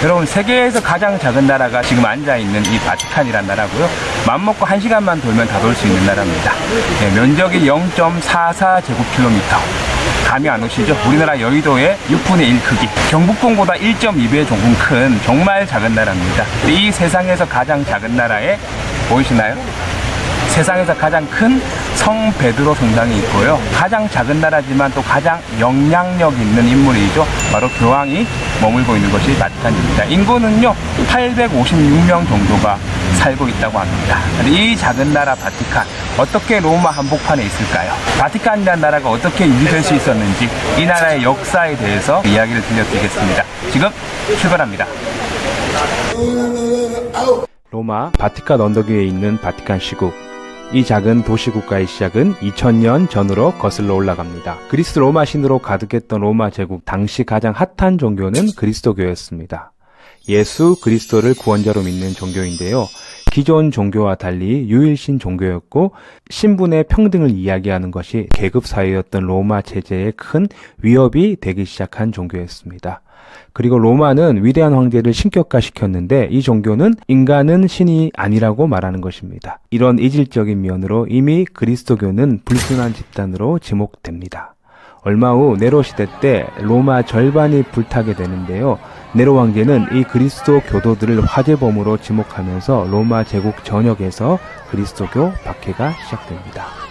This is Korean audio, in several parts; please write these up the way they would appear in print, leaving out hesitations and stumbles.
여러분, 세계에서 가장 작은 나라가 지금 앉아있는 이 바티칸이란 나라고요. 맘먹고 1시간만 돌면 다 돌 수 있는 나라입니다. 네, 면적이 0.44제곱킬로미터. 감이 안 오시죠? 우리나라 여의도의 6분의 1 크기. 경북권보다 1.2배 조금 큰 정말 작은 나라입니다. 이 세상에서 가장 작은 나라에 보이시나요? 세상에서 가장 큰 성 베드로 성당이 있고요. 가장 작은 나라지만 또 가장 영향력 있는 인물이죠. 바로 교황이 머물고 있는 것이 바티칸입니다. 인구는요 856명 정도가 살고 있다고 합니다. 이 작은 나라 바티칸, 어떻게 로마 한복판에 있을까요? 바티칸이라는 나라가 어떻게 유지될 수 있었는지 이 나라의 역사에 대해서 이야기를 들려드리겠습니다. 지금 출발합니다. 로마 바티칸 언덕 위에 있는 바티칸 시국. 이 작은 도시국가의 시작은 2000년 전으로 거슬러 올라갑니다. 그리스 로마 신으로 가득했던 로마 제국, 당시 가장 핫한 종교는 그리스도교였습니다. 예수 그리스도를 구원자로 믿는 종교인데요. 기존 종교와 달리 유일신 종교였고 신분의 평등을 이야기하는 것이 계급사회였던 로마 체제에 큰 위협이 되기 시작한 종교였습니다. 그리고 로마는 위대한 황제를 신격화시켰는데 이 종교는 인간은 신이 아니라고 말하는 것입니다. 이런 이질적인 면으로 이미 그리스도교는 불순한 집단으로 지목됩니다. 얼마 후 네로 시대 때 로마 절반이 불타게 되는데요. 네로 황제는 이 그리스도 교도들을 화재범으로 지목하면서 로마 제국 전역에서 그리스도교 박해가 시작됩니다.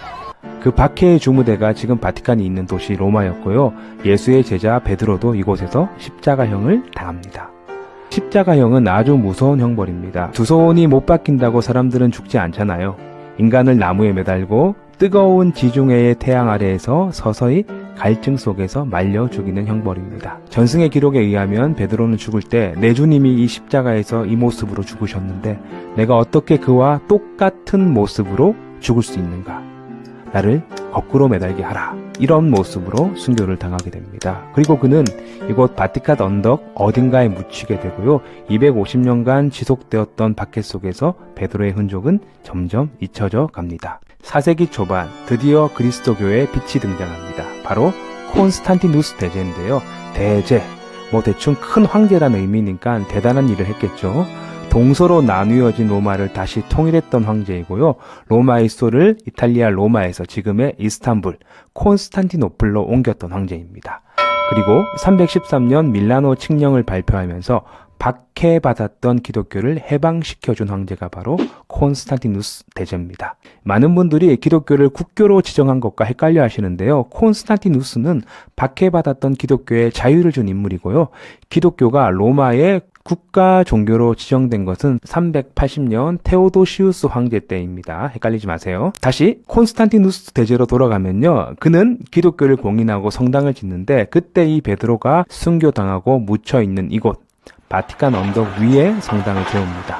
그 박해의 주무대가 지금 바티칸이 있는 도시 로마였고요. 예수의 제자 베드로도 이곳에서 십자가형을 당합니다. 십자가형은 아주 무서운 형벌입니다. 두 손이 못 박힌다고 사람들은 죽지 않잖아요. 인간을 나무에 매달고 뜨거운 지중해의 태양 아래에서 서서히 갈증 속에서 말려 죽이는 형벌입니다. 전승의 기록에 의하면 베드로는 죽을 때 내 주님이 이 십자가에서 이 모습으로 죽으셨는데 내가 어떻게 그와 똑같은 모습으로 죽을 수 있는가? 나를 거꾸로 매달게 하라. 이런 모습으로 순교를 당하게 됩니다. 그리고 그는 이곳 바티칸 언덕 어딘가에 묻히게 되고요. 250년간 지속되었던 박해 속에서 베드로의 흔적은 점점 잊혀져 갑니다. 4세기 초반 드디어 그리스도교의 빛이 등장합니다. 바로 콘스탄티누스 대제인데요. 대제, 대충 큰 황제라는 의미니까 대단한 일을 했겠죠. 동서로 나누어진 로마를 다시 통일했던 황제이고요. 로마의 수도를 이탈리아 로마에서 지금의 이스탄불, 콘스탄티노플로 옮겼던 황제입니다. 그리고 313년 밀라노 칙령을 발표하면서 박해받았던 기독교를 해방시켜준 황제가 바로 콘스탄티누스 대제입니다. 많은 분들이 기독교를 국교로 지정한 것과 헷갈려 하시는데요. 콘스탄티누스는 박해받았던 기독교에 자유를 준 인물이고요. 기독교가 로마의 국가 종교로 지정된 것은 380년 테오도시우스 황제 때입니다. 헷갈리지 마세요. 다시 콘스탄티누스 대제로 돌아가면요. 그는 기독교를 공인하고 성당을 짓는데 그때 이 베드로가 순교당하고 묻혀있는 이곳 바티칸 언덕 위에 성당을 세웁니다.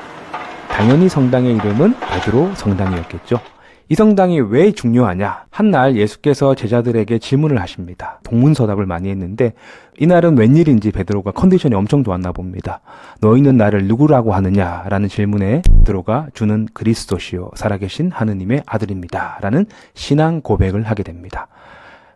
당연히 성당의 이름은 베드로 성당이었겠죠. 이 성당이 왜 중요하냐? 한날 예수께서 제자들에게 질문을 하십니다. 동문서답을 많이 했는데 이날은 웬일인지 베드로가 컨디션이 엄청 좋았나 봅니다. 너희는 나를 누구라고 하느냐? 라는 질문에 베드로가 주는 그리스도시요 살아계신 하느님의 아들입니다. 라는 신앙 고백을 하게 됩니다.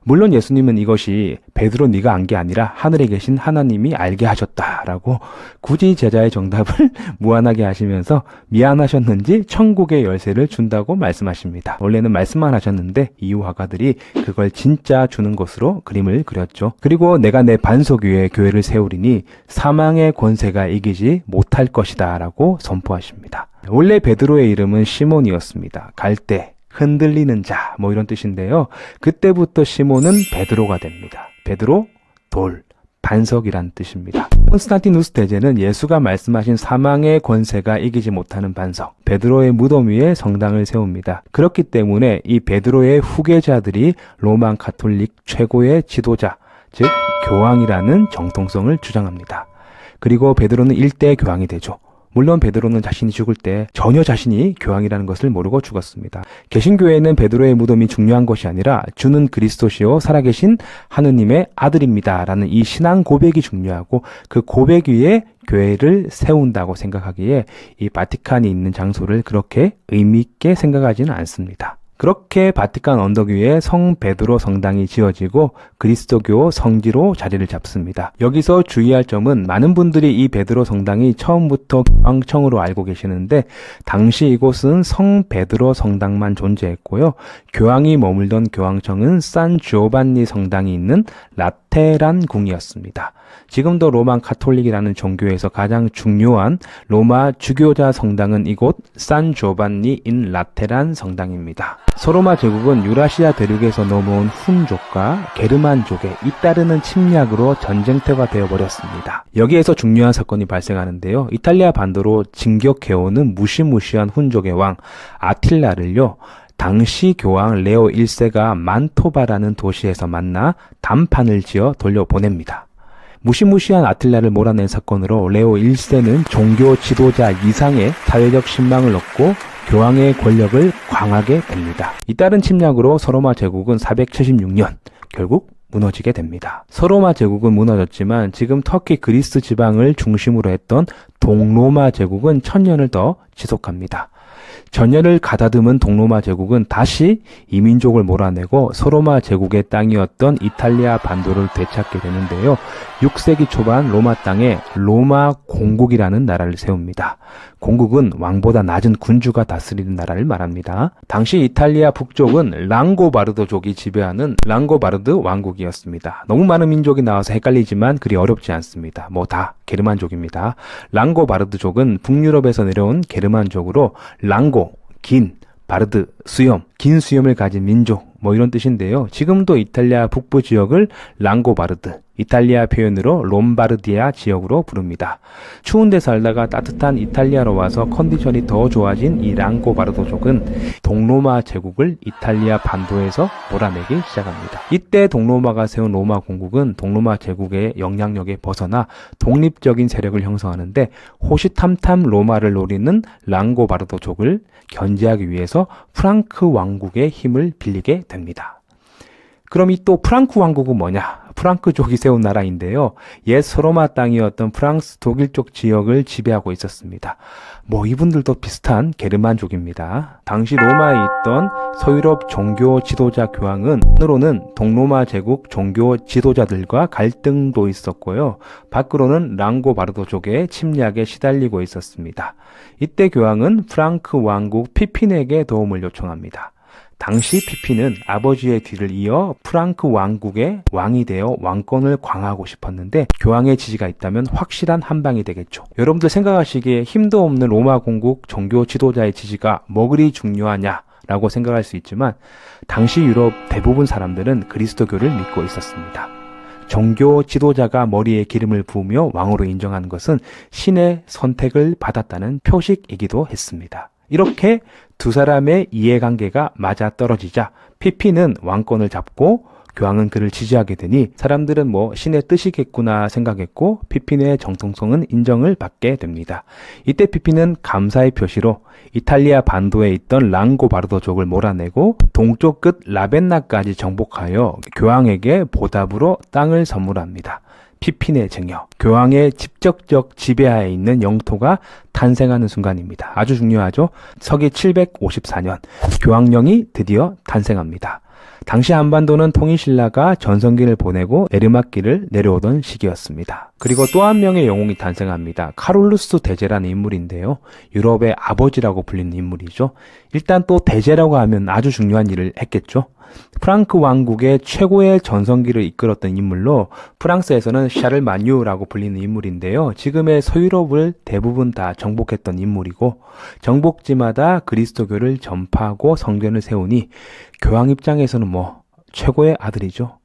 물론 예수님은 이것이 베드로 네가 안 게 아니라 하늘에 계신 하나님이 알게 하셨다라고 굳이 제자의 정답을 무한하게 하시면서 미안하셨는지 천국의 열쇠를 준다고 말씀하십니다. 원래는 말씀만 하셨는데 이유 화가들이 그걸 진짜 주는 것으로 그림을 그렸죠. 그리고 내가 내 반석 위에 교회를 세우리니 사망의 권세가 이기지 못할 것이다 라고 선포하십니다. 원래 베드로의 이름은 시몬이었습니다. 갈대, 흔들리는 자, 이런 뜻인데요. 그때부터 시몬은 베드로가 됩니다. 베드로, 돌, 반석이란 뜻입니다. 콘스탄티누스 대제는 예수가 말씀하신 사망의 권세가 이기지 못하는 반석, 베드로의 무덤 위에 성당을 세웁니다. 그렇기 때문에 이 베드로의 후계자들이 로마 가톨릭 최고의 지도자, 즉 교황이라는 정통성을 주장합니다. 그리고 베드로는 일대 교황이 되죠. 물론 베드로는 자신이 죽을 때 전혀 자신이 교황이라는 것을 모르고 죽었습니다. 개신교회는 베드로의 무덤이 중요한 것이 아니라 주는 그리스도시요 살아계신 하느님의 아들입니다 라는 이 신앙 고백이 중요하고 그 고백 위에 교회를 세운다고 생각하기에 이 바티칸이 있는 장소를 그렇게 의미 있게 생각하지는 않습니다. 그렇게 바티칸 언덕 위에 성 베드로 성당이 지어지고 그리스도교 성지로 자리를 잡습니다. 여기서 주의할 점은 많은 분들이 이 베드로 성당이 처음부터 교황청으로 알고 계시는데 당시 이곳은 성 베드로 성당만 존재했고요. 교황이 머물던 교황청은 산 주오반니 성당이 있는 라테란 궁이었습니다. 지금도 로마 카톨릭이라는 종교에서 가장 중요한 로마 주교자 성당은 이곳 산 조반니 인 라테란 성당입니다. 소로마 제국은 유라시아 대륙에서 넘어온 훈족과 게르만족의 잇따르는 침략으로 전쟁터가 되어버렸습니다. 여기에서 중요한 사건이 발생하는데요. 이탈리아 반도로 진격해오는 무시무시한 훈족의 왕 아틸라를요. 당시 교황 레오 1세가 만토바라는 도시에서 만나 단판을 지어 돌려보냅니다. 무시무시한 아틸라를 몰아낸 사건으로 레오 1세는 종교 지도자 이상의 사회적 신망을 얻고 교황의 권력을 강하게 됩니다. 이따른 침략으로 서로마 제국은 476년 결국 무너지게 됩니다. 서로마 제국은 무너졌지만 지금 터키 그리스 지방을 중심으로 했던 동로마 제국은 1000년을 더 지속합니다. 전열을 가다듬은 동로마 제국은 다시 이민족을 몰아내고 서로마 제국의 땅이었던 이탈리아 반도를 되찾게 되는데요. 6세기 초반 로마 땅에 로마 공국이라는 나라를 세웁니다. 공국은 왕보다 낮은 군주가 다스리는 나라를 말합니다. 당시 이탈리아 북쪽은 랑고바르도족이 지배하는 랑고바르드 왕국이었습니다. 너무 많은 민족이 나와서 헷갈리지만 그리 어렵지 않습니다. 다 게르만족입니다. 랑고바르드족은 북유럽에서 내려온 게르만족으로 랑고, 긴, 바르드, 수염, 긴 수염을 가진 민족 이런 뜻인데요. 지금도 이탈리아 북부 지역을 랑고바르드, 이탈리아 표현으로 롬바르디아 지역으로 부릅니다. 추운 데 살다가 따뜻한 이탈리아로 와서 컨디션이 더 좋아진 이 랑고바르도족은 동로마 제국을 이탈리아 반도에서 몰아내기 시작합니다. 이때 동로마가 세운 로마 공국은 동로마 제국의 영향력에 벗어나 독립적인 세력을 형성하는데 호시탐탐 로마를 노리는 랑고바르도족을 견제하기 위해서 프랑크 왕국의 힘을 빌리게 됩니다. 그럼 이 또 프랑크 왕국은 뭐냐? 프랑크족이 세운 나라인데요. 옛 서로마 땅이었던 프랑스 독일 쪽 지역을 지배하고 있었습니다. 이분들도 비슷한 게르만족입니다. 당시 로마에 있던 서유럽 종교 지도자 교황은 안으로는 동로마 제국 종교 지도자들과 갈등도 있었고요. 밖으로는 랑고바르도족의 침략에 시달리고 있었습니다. 이때 교황은 프랑크 왕국 피핀에게 도움을 요청합니다. 당시 피핀은 아버지의 뒤를 이어 프랑크 왕국의 왕이 되어 왕권을 강화하고 싶었는데 교황의 지지가 있다면 확실한 한방이 되겠죠. 여러분들 생각하시기에 힘도 없는 로마 공국 종교 지도자의 지지가 그리 중요하냐라고 생각할 수 있지만 당시 유럽 대부분 사람들은 그리스도교를 믿고 있었습니다. 종교 지도자가 머리에 기름을 부으며 왕으로 인정하는 것은 신의 선택을 받았다는 표식이기도 했습니다. 이렇게 두 사람의 이해관계가 맞아떨어지자 피피는 왕권을 잡고 교황은 그를 지지하게 되니 사람들은 신의 뜻이겠구나 생각했고 피핀의 정통성은 인정을 받게 됩니다. 이때 피핀은 감사의 표시로 이탈리아 반도에 있던 랑고바르도족을 몰아내고 동쪽 끝 라벤나까지 정복하여 교황에게 보답으로 땅을 선물합니다. 피핀의 증여, 교황의 직접적 지배하에 있는 영토가 탄생하는 순간입니다. 아주 중요하죠. 서기 754년 교황령이 드디어 탄생합니다. 당시 한반도는 통일신라가 전성기를 보내고 내르막길을 내려오던 시기였습니다. 그리고 또 한 명의 영웅이 탄생합니다. 카롤루스 대제라는 인물인데요. 유럽의 아버지라고 불리는 인물이죠. 일단 또 대제라고 하면 아주 중요한 일을 했겠죠. 프랑크 왕국의 최고의 전성기를 이끌었던 인물로 프랑스에서는 샤를마뉴라고 불리는 인물인데요. 지금의 서유럽을 대부분 다 정복했던 인물이고 정복지마다 그리스도교를 전파하고 성전을 세우니 교황 입장에서는 최고의 아들이죠.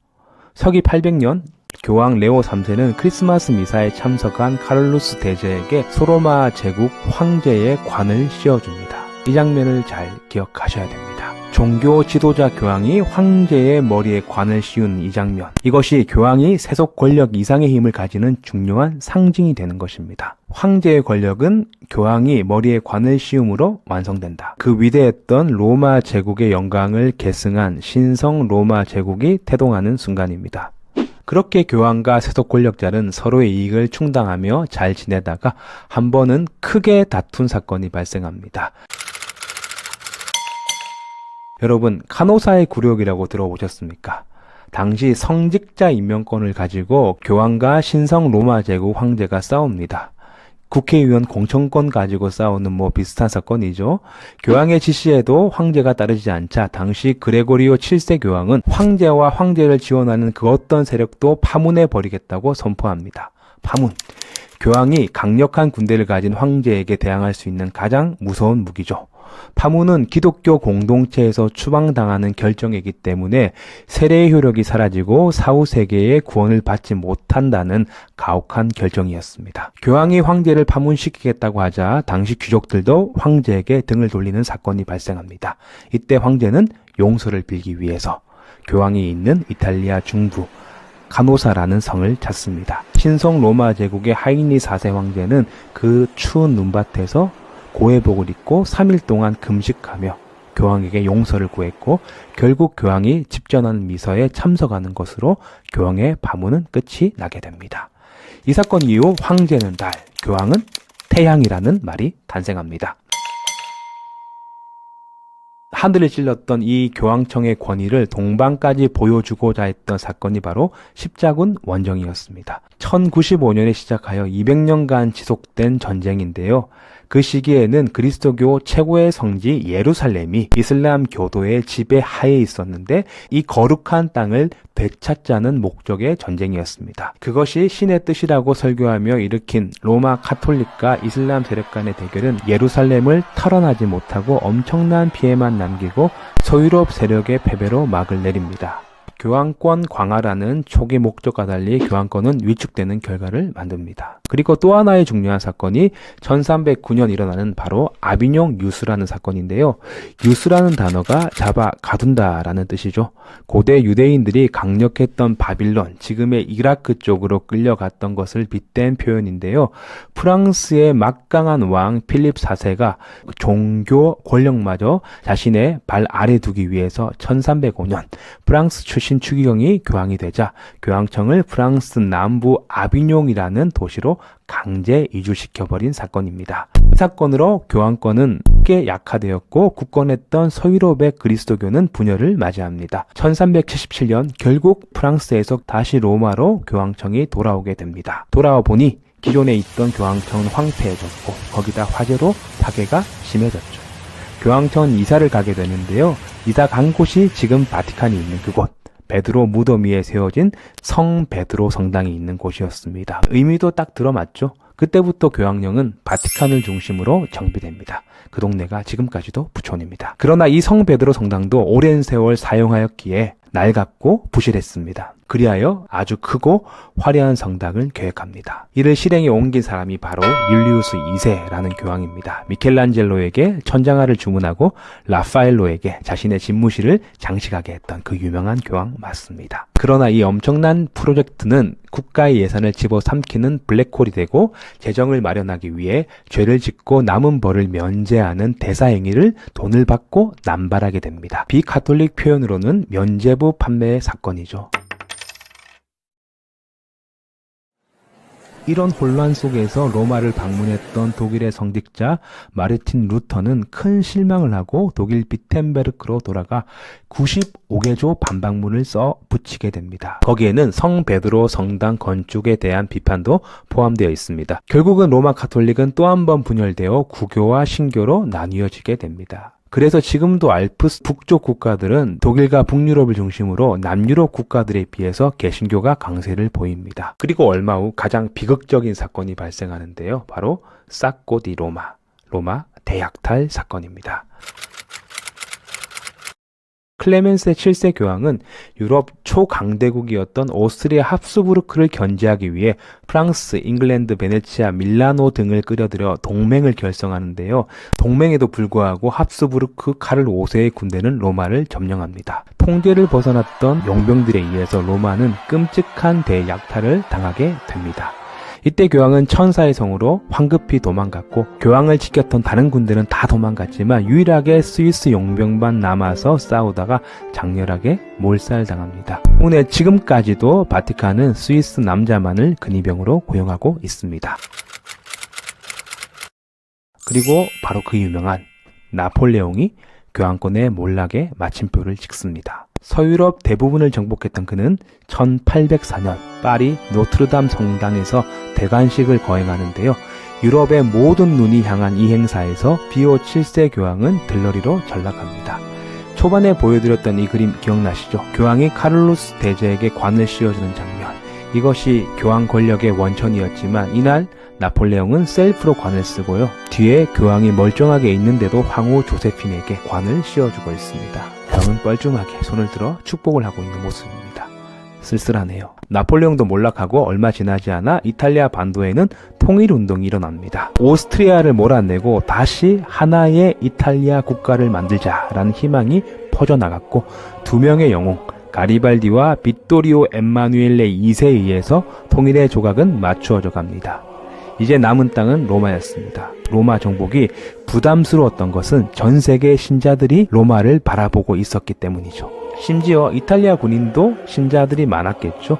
서기 800년 교황 레오 3세는 크리스마스 미사에 참석한 카를루스 대제에게 소로마 제국 황제의 관을 씌워줍니다. 이 장면을 잘 기억하셔야 됩니다. 종교 지도자 교황이 황제의 머리에 관을 씌운 이 장면, 이것이 교황이 세속 권력 이상의 힘을 가지는 중요한 상징이 되는 것입니다. 황제의 권력은 교황이 머리에 관을 씌움으로 완성된다. 그 위대했던 로마 제국의 영광을 계승한 신성 로마 제국이 태동하는 순간입니다. 그렇게 교황과 세속 권력자는 서로의 이익을 충당하며 잘 지내다가 한 번은 크게 다툰 사건이 발생합니다. 여러분, 카노사의 굴욕이라고 들어보셨습니까? 당시 성직자 임명권을 가지고 교황과 신성 로마 제국 황제가 싸웁니다. 국회의원 공천권 가지고 싸우는 비슷한 사건이죠. 교황의 지시에도 황제가 따르지 않자 당시 그레고리오 7세 교황은 황제와 황제를 지원하는 그 어떤 세력도 파문해 버리겠다고 선포합니다. 파문. 교황이 강력한 군대를 가진 황제에게 대항할 수 있는 가장 무서운 무기죠. 파문은 기독교 공동체에서 추방당하는 결정이기 때문에 세례의 효력이 사라지고 사후 세계의 구원을 받지 못한다는 가혹한 결정이었습니다. 교황이 황제를 파문시키겠다고 하자 당시 귀족들도 황제에게 등을 돌리는 사건이 발생합니다. 이때 황제는 용서를 빌기 위해서 교황이 있는 이탈리아 중부 카노사라는 성을 찾습니다. 신성 로마 제국의 하인리 4세 황제는 그 추운 눈밭에서 고해복을 입고 3일 동안 금식하며 교황에게 용서를 구했고 결국 교황이 집전한 미서에 참석하는 것으로 교황의 파문은 끝이 나게 됩니다. 이 사건 이후 황제는 달, 교황은 태양이라는 말이 탄생합니다. 하늘을 찔렀던 이 교황청의 권위를 동방까지 보여주고자 했던 사건이 바로 십자군 원정이었습니다. 1095년에 시작하여 200년간 지속된 전쟁인데요. 그 시기에는 그리스도교 최고의 성지 예루살렘이 이슬람 교도의 지배 하에 있었는데 이 거룩한 땅을 되찾자는 목적의 전쟁이었습니다. 그것이 신의 뜻이라고 설교하며 일으킨 로마 카톨릭과 이슬람 세력 간의 대결은 예루살렘을 털어나지 못하고 엄청난 피해만 남기고 서유럽 세력의 패배로 막을 내립니다. 교황권 강화라는 초기 목적과 달리 교황권은 위축되는 결과를 만듭니다. 그리고 또 하나의 중요한 사건이 1309년 일어나는 바로 아비뇽 유수라는 사건인데요. 유수라는 단어가 잡아 가둔다라는 뜻이죠. 고대 유대인들이 강력했던 바빌론, 지금의 이라크 쪽으로 끌려갔던 것을 빗댄 표현인데요. 프랑스의 막강한 왕 필립 4세가 종교 권력마저 자신의 발 아래 두기 위해서 1305년 프랑스 출신 추기경이 교황이 되자 교황청을 프랑스 남부 아비뇽이라는 도시로 강제 이주시켜버린 사건입니다. 이 사건으로 교황권은 크게 약화되었고 굳건했던 서유럽의 그리스도교는 분열을 맞이합니다. 1377년 결국 프랑스에서 다시 로마로 교황청이 돌아오게 됩니다. 돌아와 보니 기존에 있던 교황청은 황폐해졌고 거기다 화재로 파괴가 심해졌죠. 교황청 이사를 가게 되는데요. 이사 간 곳이 지금 바티칸이 있는 그곳. 베드로 무덤 위에 세워진 성 베드로 성당이 있는 곳이었습니다. 의미도 딱 들어맞죠? 그때부터 교황령은 바티칸을 중심으로 정비됩니다. 그 동네가 지금까지도 부촌입니다. 그러나 이 성 베드로 성당도 오랜 세월 사용하였기에 낡았고 부실했습니다. 그리하여 아주 크고 화려한 성당을 계획합니다. 이를 실행에 옮긴 사람이 바로 율리우스 2세라는 교황입니다. 미켈란젤로에게 천장화를 주문하고 라파엘로에게 자신의 집무실을 장식하게 했던 그 유명한 교황 맞습니다. 그러나 이 엄청난 프로젝트는 국가의 예산을 집어삼키는 블랙홀이 되고 재정을 마련하기 위해 죄를 짓고 남은 벌을 면제하는 대사행위를 돈을 받고 남발하게 됩니다. 비카톨릭 표현으로는 면제부 판매의 사건이죠. 이런 혼란 속에서 로마를 방문했던 독일의 성직자 마르틴 루터는 큰 실망을 하고 독일 비텐베르크로 돌아가 95개조 반박문을 써 붙이게 됩니다. 거기에는 성 베드로 성당 건축에 대한 비판도 포함되어 있습니다. 결국은 로마 카톨릭은 또 한 번 분열되어 구교와 신교로 나뉘어지게 됩니다. 그래서 지금도 알프스 북쪽 국가들은 독일과 북유럽을 중심으로 남유럽 국가들에 비해서 개신교가 강세를 보입니다. 그리고 얼마 후 가장 비극적인 사건이 발생하는데요. 바로 사코 디 로마 대약탈 사건입니다. 클레멘스 7세 교황은 유럽 초강대국이었던 오스트리아 합스부르크를 견제하기 위해 프랑스, 잉글랜드, 베네치아, 밀라노 등을 끌어들여 동맹을 결성하는데요. 동맹에도 불구하고 합스부르크 카를 5세의 군대는 로마를 점령합니다. 통제를 벗어났던 용병들에 의해서 로마는 끔찍한 대약탈을 당하게 됩니다. 이때 교황은 천사의 성으로 황급히 도망갔고 교황을 지켰던 다른 군대는 다 도망갔지만 유일하게 스위스 용병만 남아서 싸우다가 장렬하게 몰살당합니다. 때문에 지금까지도 바티칸은 스위스 남자만을 근위병으로 고용하고 있습니다. 그리고 바로 그 유명한 나폴레옹이 교황권의 몰락에 마침표를 찍습니다. 서유럽 대부분을 정복했던 그는 1804년 파리 노트르담 성당에서 대관식을 거행하는데요. 유럽의 모든 눈이 향한 이 행사에서 비오 7세 교황은 들러리로 전락합니다. 초반에 보여드렸던 이 그림 기억나시죠? 교황이 카를로스 대제에게 관을 씌워주는 장면. 이것이 교황 권력의 원천이었지만 이날 나폴레옹은 셀프로 관을 쓰고요. 뒤에 교황이 멀쩡하게 있는데도 황후 조세핀에게 관을 씌워주고 있습니다. 교황은 뻘쭘하게 손을 들어 축복을 하고 있는 모습입니다. 쓸쓸하네요. 나폴레옹도 몰락하고 얼마 지나지 않아 이탈리아 반도에는 통일운동이 일어납니다. 오스트리아를 몰아내고 다시 하나의 이탈리아 국가를 만들자라는 희망이 퍼져나갔고 두 명의 영웅 가리발디와 빗토리오 엠마누엘레 2세에 의해서 통일의 조각은 맞추어져 갑니다. 이제 남은 땅은 로마였습니다. 로마 정복이 부담스러웠던 것은 전 세계 신자들이 로마를 바라보고 있었기 때문이죠. 심지어 이탈리아 군인도 신자들이 많았겠죠.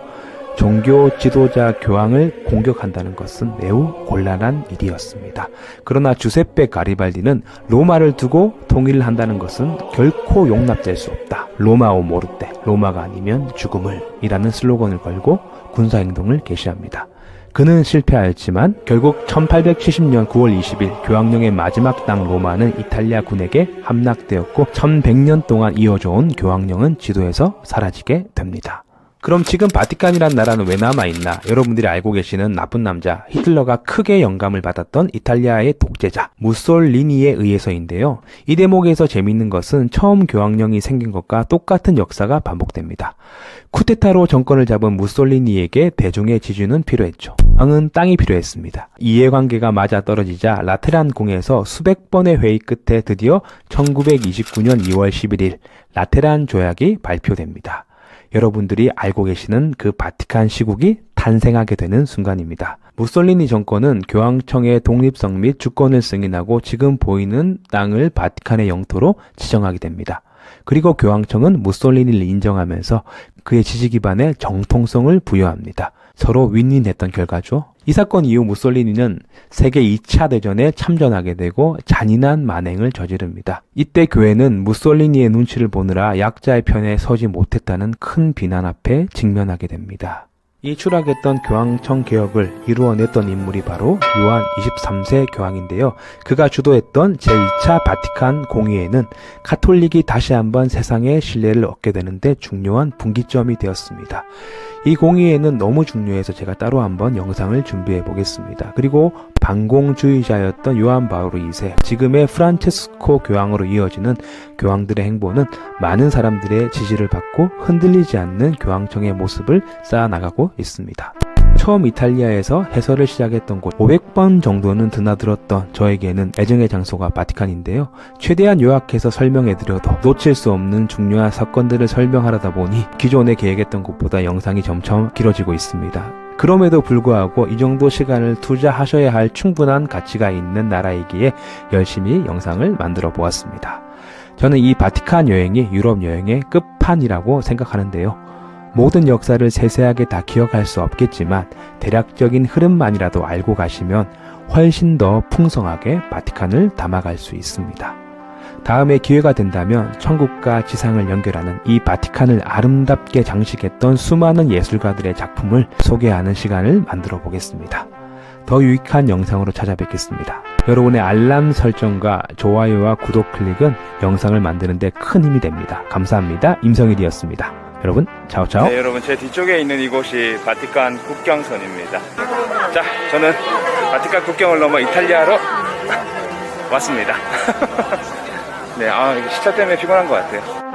종교 지도자 교황을 공격한다는 것은 매우 곤란한 일이었습니다. 그러나 주세페 가리발디는 로마를 두고 통일을 한다는 것은 결코 용납될 수 없다. 로마 오 모르테, 로마가 아니면 죽음을 이라는 슬로건을 걸고 군사행동을 개시합니다. 그는 실패하였지만 결국 1870년 9월 20일 교황령의 마지막 당 로마는 이탈리아 군에게 함락되었고 1100년 동안 이어져 온 교황령은 지도에서 사라지게 됩니다. 그럼 지금 바티칸이란 나라는 왜 남아있나? 여러분들이 알고 계시는 나쁜 남자 히틀러가 크게 영감을 받았던 이탈리아의 독재자 무솔리니에 의해서인데요. 이 대목에서 재밌는 것은 처음 교황령이 생긴 것과 똑같은 역사가 반복됩니다. 쿠데타로 정권을 잡은 무솔리니에게 대중의 지지는 필요했죠. 왕은 땅이 필요했습니다. 이해관계가 맞아떨어지자 라테란 공에서 수백 번의 회의 끝에 드디어 1929년 2월 11일 라테란 조약이 발표됩니다. 여러분들이 알고 계시는 그 바티칸 시국이 탄생하게 되는 순간입니다. 무솔리니 정권은 교황청의 독립성 및 주권을 승인하고 지금 보이는 땅을 바티칸의 영토로 지정하게 됩니다. 그리고 교황청은 무솔리니를 인정하면서 그의 지지 기반에 정통성을 부여합니다. 서로 윈윈했던 결과죠. 이 사건 이후 무솔리니는 세계 2차 대전에 참전하게 되고 잔인한 만행을 저지릅니다. 이때 교회는 무솔리니의 눈치를 보느라 약자의 편에 서지 못했다는 큰 비난 앞에 직면하게 됩니다. 이 추락했던 교황청 개혁을 이루어냈던 인물이 바로 요한 23세 교황인데요. 그가 주도했던 제2차 바티칸 공의회는 가톨릭이 다시 한번 세상의 신뢰를 얻게 되는데 중요한 분기점이 되었습니다. 이 공의회는 너무 중요해서 제가 따로 한번 영상을 준비해 보겠습니다. 그리고 반공주의자였던 요한 바오로 2세, 지금의 프란체스코 교황으로 이어지는 교황들의 행보는 많은 사람들의 지지를 받고 흔들리지 않는 교황청의 모습을 쌓아나가고 있습니다. 처음 이탈리아에서 해설을 시작했던 곳 500번 정도는 드나들었던 저에게는 애정의 장소가 바티칸인데요. 최대한 요약해서 설명해드려도 놓칠 수 없는 중요한 사건들을 설명하려다 보니 기존에 계획했던 것보다 영상이 점점 길어지고 있습니다. 그럼에도 불구하고 이 정도 시간을 투자하셔야 할 충분한 가치가 있는 나라이기에 열심히 영상을 만들어 보았습니다. 저는 이 바티칸 여행이 유럽 여행의 끝판이라고 생각하는데요. 모든 역사를 세세하게 다 기억할 수 없겠지만 대략적인 흐름만이라도 알고 가시면 훨씬 더 풍성하게 바티칸을 담아갈 수 있습니다. 다음에 기회가 된다면 천국과 지상을 연결하는 이 바티칸을 아름답게 장식했던 수많은 예술가들의 작품을 소개하는 시간을 만들어 보겠습니다. 더 유익한 영상으로 찾아뵙겠습니다. 여러분의 알람 설정과 좋아요와 구독 클릭은 영상을 만드는 데 큰 힘이 됩니다. 감사합니다. 임성일이었습니다. 여러분, 차오차오. 네, 여러분, 제 뒤쪽에 있는 이곳이 바티칸 국경선입니다. 자, 저는 바티칸 국경을 넘어 이탈리아로 왔습니다. 네, 시차 때문에 피곤한 것 같아요.